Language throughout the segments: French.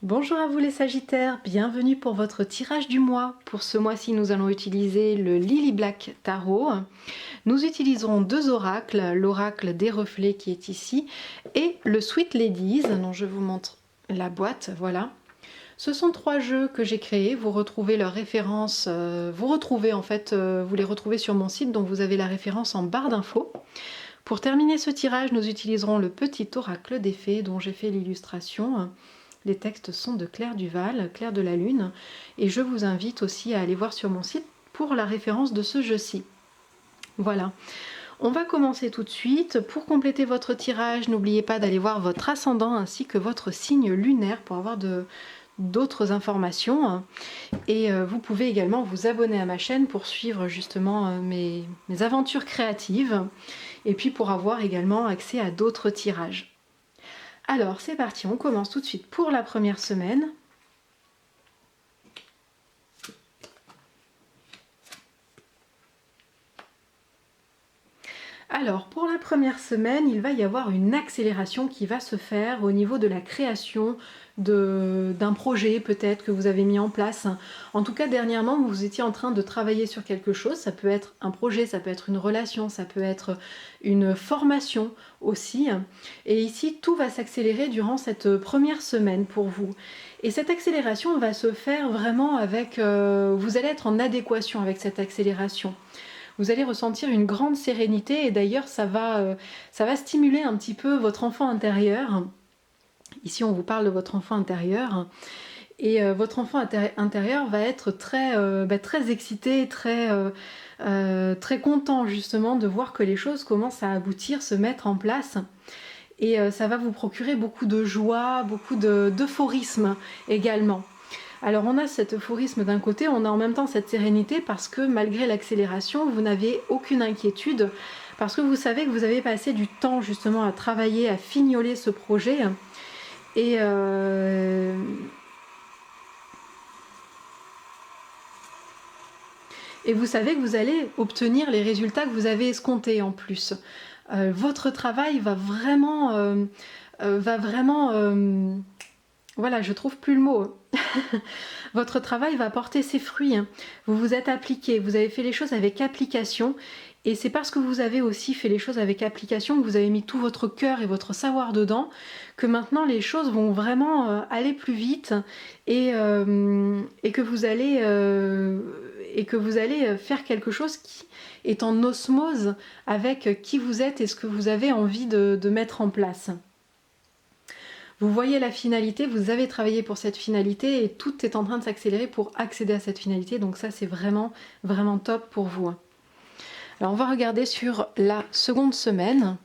Bonjour à vous les Sagittaires, bienvenue pour votre tirage du mois. Pour ce mois-ci, nous allons utiliser le Lily Black Tarot. Nous utiliserons deux oracles, l'oracle des reflets qui est ici et le Sweet Ladies, dont je vous montre la boîte, voilà. Ce sont trois jeux que j'ai créés, vous retrouvez leurs références, vous les retrouvez sur mon site, dont vous avez la référence en barre d'infos. Pour terminer ce tirage, nous utiliserons le petit oracle des fées dont j'ai fait l'illustration. Les textes sont de Claire Duval, Claire de la Lune, et je vous invite aussi à aller voir sur mon site pour la référence de ce jeu-ci. Voilà, on va commencer tout de suite. Pour compléter votre tirage, n'oubliez pas d'aller voir votre ascendant ainsi que votre signe lunaire pour avoir d'autres informations. Et vous pouvez également vous abonner à ma chaîne pour suivre justement mes aventures créatives et puis pour avoir également accès à d'autres tirages. Alors c'est parti, on commence tout de suite pour la première semaine. Alors pour la première semaine, il va y avoir une accélération qui va se faire au niveau de la création d'un projet peut-être que vous avez mis en place. En tout cas dernièrement vous étiez en train de travailler sur quelque chose, ça peut être un projet, ça peut être une relation, ça peut être une formation aussi. Et ici tout va s'accélérer durant cette première semaine pour vous. Et cette accélération va se faire vraiment avec... vous allez être en adéquation avec cette accélération. Vous allez ressentir une grande sérénité et d'ailleurs ça va stimuler un petit peu votre enfant intérieur. Ici on vous parle de votre enfant intérieur et votre enfant intérieur va être très excité, très content justement de voir que les choses commencent à aboutir, se mettre en place. Et ça va vous procurer beaucoup de joie, beaucoup d'euphorisme également. Alors on a cet euphorisme d'un côté, on a en même temps cette sérénité parce que malgré l'accélération, vous n'avez aucune inquiétude parce que vous savez que vous avez passé du temps justement à travailler, à fignoler ce projet et vous savez que vous allez obtenir les résultats que vous avez escomptés en plus. Votre travail va vraiment... voilà, je trouve plus le mot. Votre travail va porter ses fruits. Vous vous êtes appliqué, vous avez fait les choses avec application. Et c'est parce que vous avez aussi fait les choses avec application, que vous avez mis tout votre cœur et votre savoir dedans, que maintenant les choses vont vraiment aller plus vite et que vous allez faire quelque chose qui est en osmose avec qui vous êtes et ce que vous avez envie de mettre en place. Vous voyez la finalité, vous avez travaillé pour cette finalité et tout est en train de s'accélérer pour accéder à cette finalité. Donc ça, c'est vraiment, vraiment top pour vous. Alors, on va regarder sur la seconde semaine.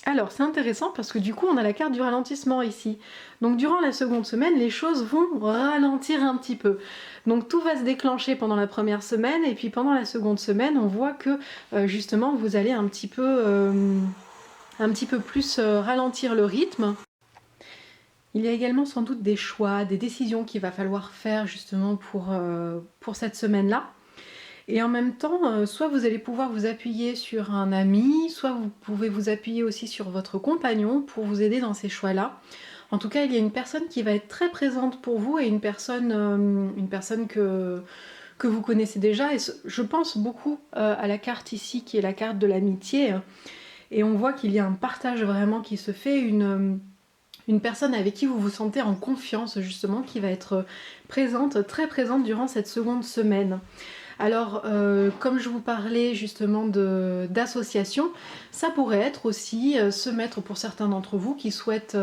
Alors, c'est intéressant parce que du coup, on a la carte du ralentissement ici. Donc, durant la seconde semaine, les choses vont ralentir un petit peu. Donc, tout va se déclencher pendant la première semaine et puis pendant la seconde semaine, on voit que justement, vous allez un petit peu plus ralentir le rythme. Il y a également sans doute des choix, des décisions qu'il va falloir faire justement pour cette semaine-là. Et en même temps, soit vous allez pouvoir vous appuyer sur un ami, soit vous pouvez vous appuyer aussi sur votre compagnon pour vous aider dans ces choix-là. En tout cas, il y a une personne qui va être très présente pour vous et une personne que vous connaissez déjà. Et je pense beaucoup à la carte ici qui est la carte de l'amitié. Et on voit qu'il y a un partage vraiment qui se fait, une personne avec qui vous vous sentez en confiance justement, qui va être présente, très présente durant cette seconde semaine. Alors, comme je vous parlais justement d'association, ça pourrait être aussi se mettre pour certains d'entre vous qui souhaitent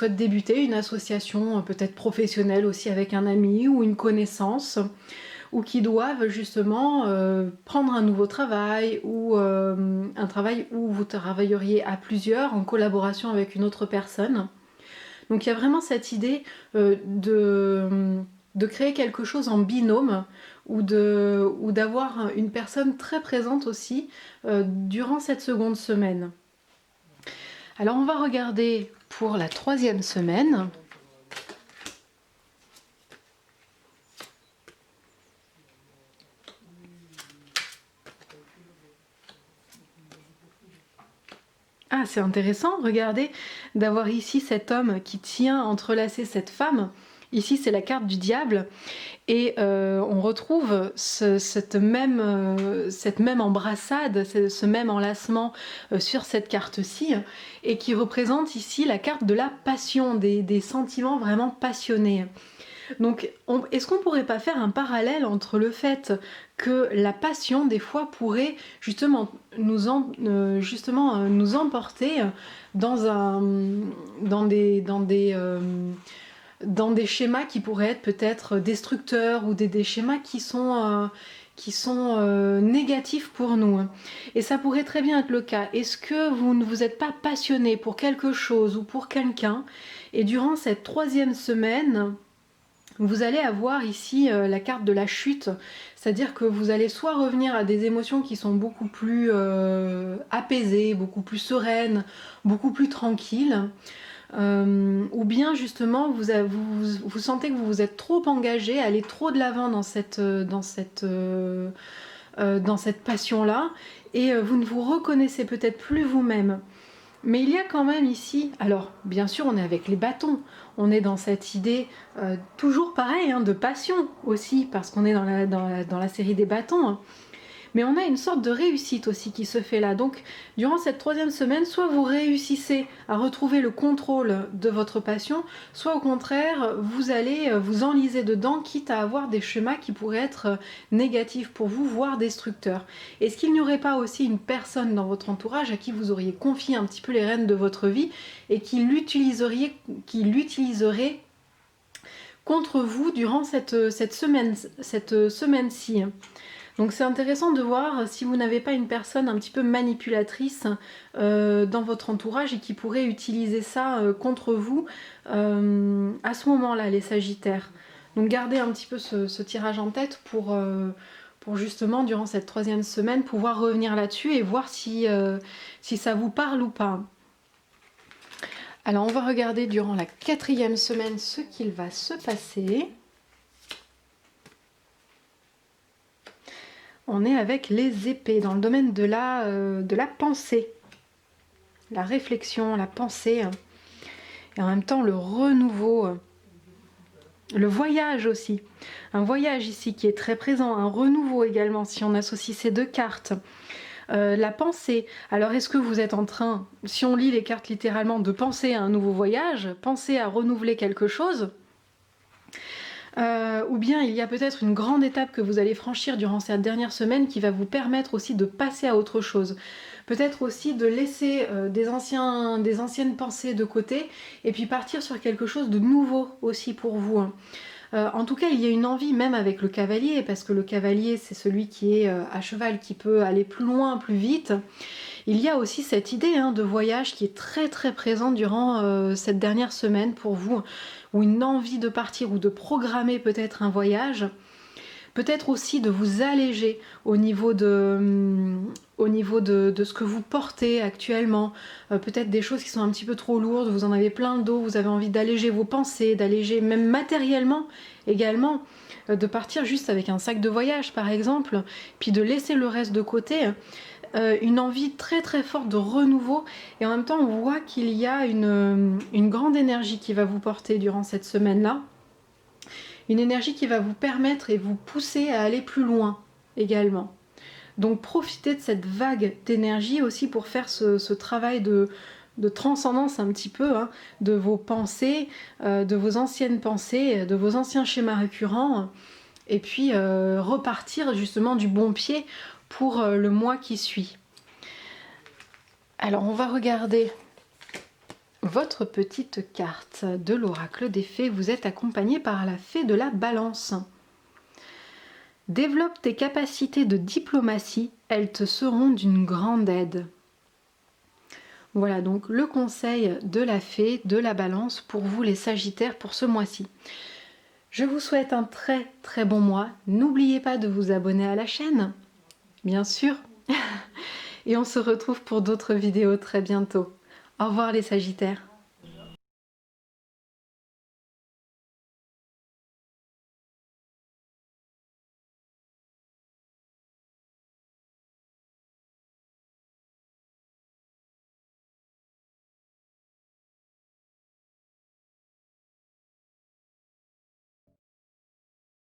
débuter une association peut-être professionnelle aussi avec un ami ou une connaissance, ou qui doivent justement prendre un nouveau travail ou un travail où vous travailleriez à plusieurs en collaboration avec une autre personne. Donc il y a vraiment cette idée de créer quelque chose en binôme ou d'avoir une personne très présente aussi durant cette seconde semaine. Alors on va regarder pour la troisième semaine. Ah, c'est intéressant, regardez, d'avoir ici cet homme qui tient entrelacé cette femme. Ici, c'est la carte du diable. Et on retrouve cette même embrassade, ce même enlacement sur cette carte-ci, et qui représente ici la carte de la passion, des sentiments vraiment passionnés. Donc, est-ce qu'on pourrait pas faire un parallèle entre le fait que la passion, des fois, pourrait justement nous emporter dans dans des schémas qui pourraient être peut-être destructeurs ou des schémas qui sont négatifs pour nous. Et ça pourrait très bien être le cas. Est-ce que vous ne vous êtes pas passionné pour quelque chose ou pour quelqu'un et durant cette 3e semaine, vous allez avoir ici la carte de la chute, c'est-à-dire que vous allez soit revenir à des émotions qui sont beaucoup plus apaisées, beaucoup plus sereines, beaucoup plus tranquilles, ou bien justement vous sentez que vous vous êtes trop engagé, allez trop de l'avant dans cette passion-là, et vous ne vous reconnaissez peut-être plus vous-même. Mais il y a quand même ici, alors bien sûr on est avec les bâtons, on est dans cette idée toujours pareil, hein, de passion aussi, parce qu'on est dans la série des bâtons, hein. Mais on a une sorte de réussite aussi qui se fait là. Donc durant cette 3e semaine, soit vous réussissez à retrouver le contrôle de votre passion, soit au contraire, vous allez vous enliser dedans, quitte à avoir des schémas qui pourraient être négatifs pour vous, voire destructeurs. Est-ce qu'il n'y aurait pas aussi une personne dans votre entourage à qui vous auriez confié un petit peu les rênes de votre vie et qui l'utiliserait contre vous durant cette semaine-ci? Donc c'est intéressant de voir si vous n'avez pas une personne un petit peu manipulatrice dans votre entourage et qui pourrait utiliser ça contre vous à ce moment-là, les Sagittaires. Donc gardez un petit peu ce tirage en tête pour justement, durant cette 3e semaine, pouvoir revenir là-dessus et voir si ça vous parle ou pas. Alors on va regarder durant la 4e semaine ce qu'il va se passer. On est avec les épées dans le domaine de la pensée, la réflexion, la pensée, et en même temps le renouveau, le voyage aussi. Un voyage ici qui est très présent, un renouveau également si on associe ces 2 cartes. La pensée, alors est-ce que vous êtes en train, si on lit les cartes littéralement, de penser à un nouveau voyage, penser à renouveler quelque chose ? Ou bien il y a peut-être une grande étape que vous allez franchir durant cette dernière semaine qui va vous permettre aussi de passer à autre chose. Peut-être aussi de laisser des anciennes pensées de côté et puis partir sur quelque chose de nouveau aussi pour vous. En tout cas, il y a une envie, même avec le cavalier, parce que le cavalier, c'est celui qui est à cheval, qui peut aller plus loin, plus vite. Il y a aussi cette idée de voyage qui est très très présente durant cette dernière semaine pour vous, ou une envie de partir ou de programmer peut-être un voyage. Peut-être aussi de vous alléger au niveau de ce que vous portez actuellement. Peut-être des choses qui sont un petit peu trop lourdes, vous en avez plein le dos, vous avez envie d'alléger vos pensées, d'alléger même matériellement également, de partir juste avec un sac de voyage par exemple, puis de laisser le reste de côté. Une envie très très forte de renouveau, et en même temps on voit qu'il y a une grande énergie qui va vous porter durant cette semaine-là. Une énergie qui va vous permettre et vous pousser à aller plus loin également. Donc profitez de cette vague d'énergie aussi pour faire ce travail de transcendance un petit peu, de vos pensées, de vos anciennes pensées, de vos anciens schémas récurrents, et puis repartir justement du bon pied pour le mois qui suit. Alors on va regarder votre petite carte de l'oracle des fées. Vous êtes accompagné par la fée de la balance. Développe tes capacités de diplomatie, elles te seront d'une grande aide. Voilà donc le conseil de la fée de la balance pour vous les Sagittaires pour ce mois-ci. Je vous souhaite un très très bon mois. N'oubliez pas de vous abonner à la chaîne, bien sûr. Et on se retrouve pour d'autres vidéos très bientôt. Au revoir les Sagittaires.